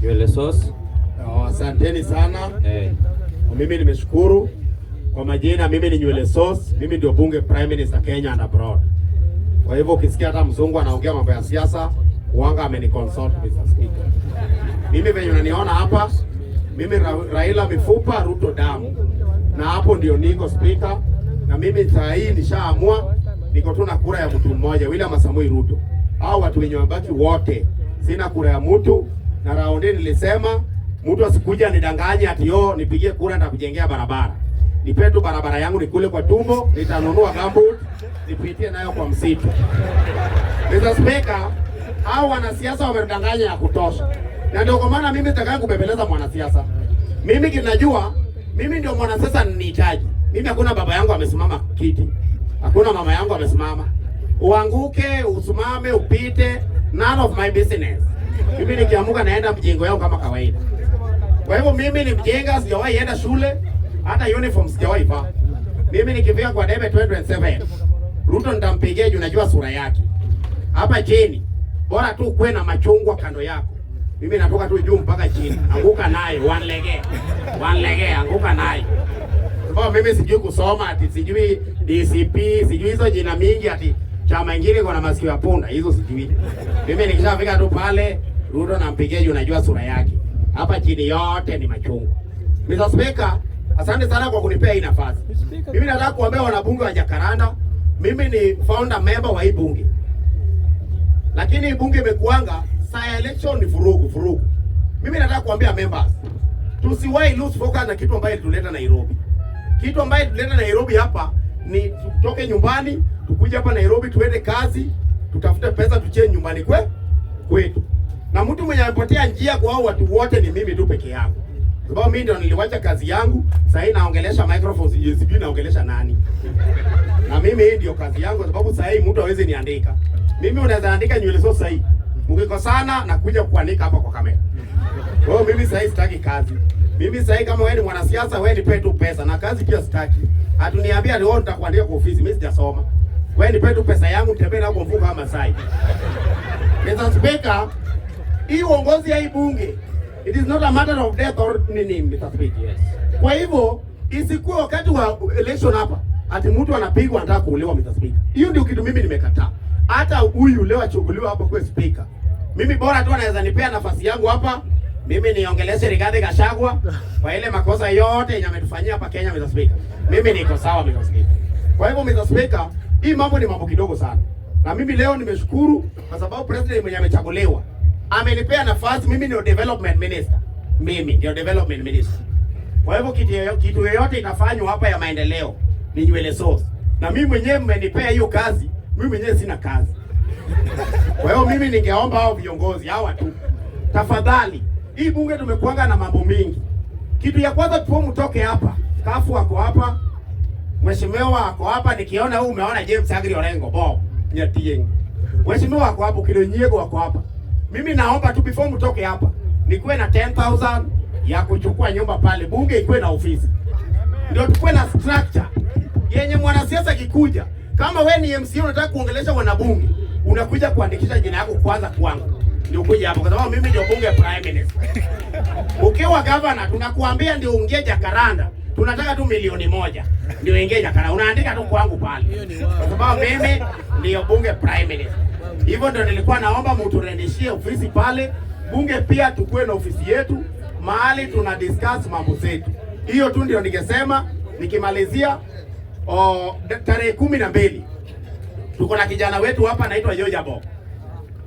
Nywele Sauce. Asanteni sana. Mimi nimeshukuru. Kwa majina mimi ni Nywele Sauce. Mimi ndio bunge Prime Minister Kenya and abroad. Kwa hivyo ukisikia hata mzungu anaongea mambo ya siasa, uanga ameniconsult Mr. Speaker. Mimi venye unaniona hapa, mimi Raila mifupa, Ruto damu. Na hapo ndio niko Speaker. Na mimi saa hii nishaamua niko tu na kura ya mtu mmoja, William Samoei Ruto. Hao watu wenye wabaki wote sina kura ya mtu, na raundi nilisema mtu asikuja nidanganye ati nipigie kura nitakujengea barabara. Nipe tu barabara yangu nikule kwa tumbo, nitanunua gambut, nipitie nayo kwa msitu. Mr. Speaker, hao wanasiasa wamedanganya ya kutosha. Na ndio kwa maana mimi sitaki kubembeleza mwanasiasa. Mimi kinajua mimi ndio mwanasiasa ninihitaji. Mimi hakuna baba yangu amesimama kiti. Hakuna mama yangu amesimama. Uanguke, usimame, upite, none of my business. Mimi nikiamuka naenda mjengo yangu kama kawaida. Kwa hivyo mimi ni mjenga, sijawahi enda shule, hata uniform sijawahi vaa. Mimi nikifika kwa debe 2027, Ruto nitampigia juu najua sura yake. Hapa chini, bora tu kuwe na machungwa kando yako. Mimi natoka tu juu mpaka chini. Anguka naye, one lege, anguka naye. Sababu mimi sijui kusoma, ati sijui DCP, sijui hizo jina mingi, ati chama ingine kuna masikio ya punda, hizo sijui. Mimi nikishafika tu pale, Ruto nampigia juu najua sura yake. Hapa chini yote ni machungwa. Mr. Speaker, asante sana kwa kunipea hii nafasi. Mimi nataka kuambia wanabunge wa Jacaranda, mimi ni founder member wa hii bunge. Lakini hii bunge imekuanga saa election ni vurugu. Mimi nataka kuambia members, tusiwahi lose focus na kitu ambaye tuleta Nairobi. Kitu ambaye tuleta Nairobi hapa ni tutoke nyumbani, tukuje hapa Nairobi tuende kazi, tutafute pesa tuchie nyumbani kwetu. Na mtu mwenye amepotea njia kwa hao watu wote ni mimi tu peke yangu. Sababu mimi ndio niliwacha kazi yangu, sasa hii naongelesha microphone, sijui naongelesha nani. Na mimi hii ndio kazi yangu sababu sasa hii mtu hawezi niandika. Mimi unaweza andika Nywele Sauce sasa hii. Mkikosana na kuja kuandika hapa kwa kamera. Kwa hiyo mimi sasa hii sitaki kazi. Mimi sasa hii kama wewe ni mwanasiasa, wewe nipe tu pesa na kazi pia sitaki. Hatuniambia leo nitakuandika kwa ofisi, mimi sijasoma. Wewe nipe tu pesa yangu nitembee na kwa mfuko kama sai. Mr. Speaker, hii uongozi ya hii bunge, it is not a matter of death or nini, Mr. Speaker. Yes. Kwa hivyo isikuwe wakati wa election hapa ati mtu anapigwa anataka kuuliwa, Mr. Speaker. Hiyo ndio kitu mimi nimekataa. Hata huyu leo achukuliwa hapa kwa speaker. Mimi bora tu anaweza nipea nafasi yangu hapa. Mimi niongeleshe Rigathi Gachagua kwa ile makosa yote yenye ametufanyia hapa Kenya, Mr. Speaker. Mimi niko sawa, Mr. Speaker. Kwa hivyo Mr. Speaker, hii mambo ni mambo kidogo sana. Na mimi leo nimeshukuru kwa sababu president mwenye amechaguliwa amenipea nafasi. Mimi ndio development minister. Mimi ndio development minister. Kwa hivyo kitu yoyote inafanywa hapa ya maendeleo ni Nywele Sauce. Na mimi mwenyewe mmenipea hiyo kazi, mimi mwenyewe sina kazi. Kwa hiyo mimi ningeomba hao viongozi hawa tu, tafadhali, hii bunge tumekuanga na mambo mingi. Kitu ya kwanza tu mtoke hapa. Kafu wako hapa. Mheshimiwa wako hapa, nikiona huu umeona James Agri Orengo Bob Nyatieng. Mheshimiwa wako hapa, Kilonyiego wako hapa. Mimi naomba tu before mtoke hapa, nikuwe na 10,000 ya kuchukua nyumba pale, bunge ikuwe na ofisi. Ndio tukuwe na structure yenye mwanasiasa kikuja. Kama wewe ni MC unataka kuongelesha wanabunge, unakuja kuandikisha jina yako kwanza kwangu. Ndio kuja hapo kwa sababu mimi ndio bunge Prime Minister. Ukiwa governor tunakuambia ndio uingie Jacaranda. Tunataka tu 1,000,000 ndio uingie Jacaranda. Unaandika tu kwangu pale. Kwa sababu mimi ndio bunge Prime Minister. Hivyo ndio nilikuwa naomba mturendishie ofisi pale. Bunge pia tukue na ofisi yetu mahali tuna discuss mambo zetu. Hiyo tu ndio ningesema. Nikimalizia tarehe 12 tuko na kijana wetu hapa anaitwa George Abok.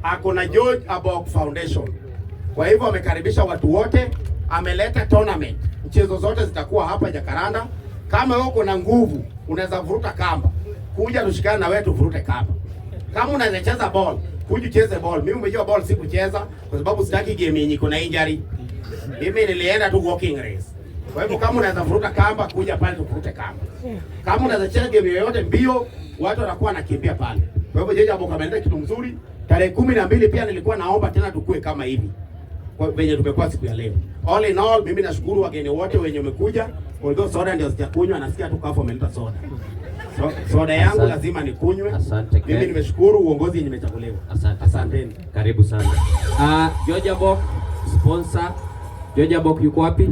Ako na George Abok Foundation. Kwa hivyo amekaribisha watu wote, ameleta tournament. Mchezo zote zitakuwa hapa Jacaranda. Kama wewe uko na nguvu, unaweza vuruta kamba. Kuja tushikane na wewe tuvurute kamba. Kama unaweza cheza ball, kuja cheze ball. Mimi umejua ball sikucheza kwa sababu sitaki game yenye kuna injury. Mimi nilienda tu walking race. Kwa hivyo kama unaweza vuruta kamba, kuja pale tuvurute kamba. Kama unaweza cheza game yoyote mbio, watu wanakuwa nakimbia pale. Kwa hivyo George Abok ameleta kitu mzuri. Tarehe 12 pia nilikuwa naomba tena tukue kama hivi. Kwa venye tumekuwa siku ya leo. All in all, mimi nashukuru wageni wote wenye wamekuja. Although soda ndio sijakunywa, nasikia tu kafu ameleta soda. Soda yangu lazima nikunywe. Mimi nimeshukuru uongozi yenye nimechaguliwa. Asanteni. Karibu sana. George Abok sponsor. George Abok yuko wapi?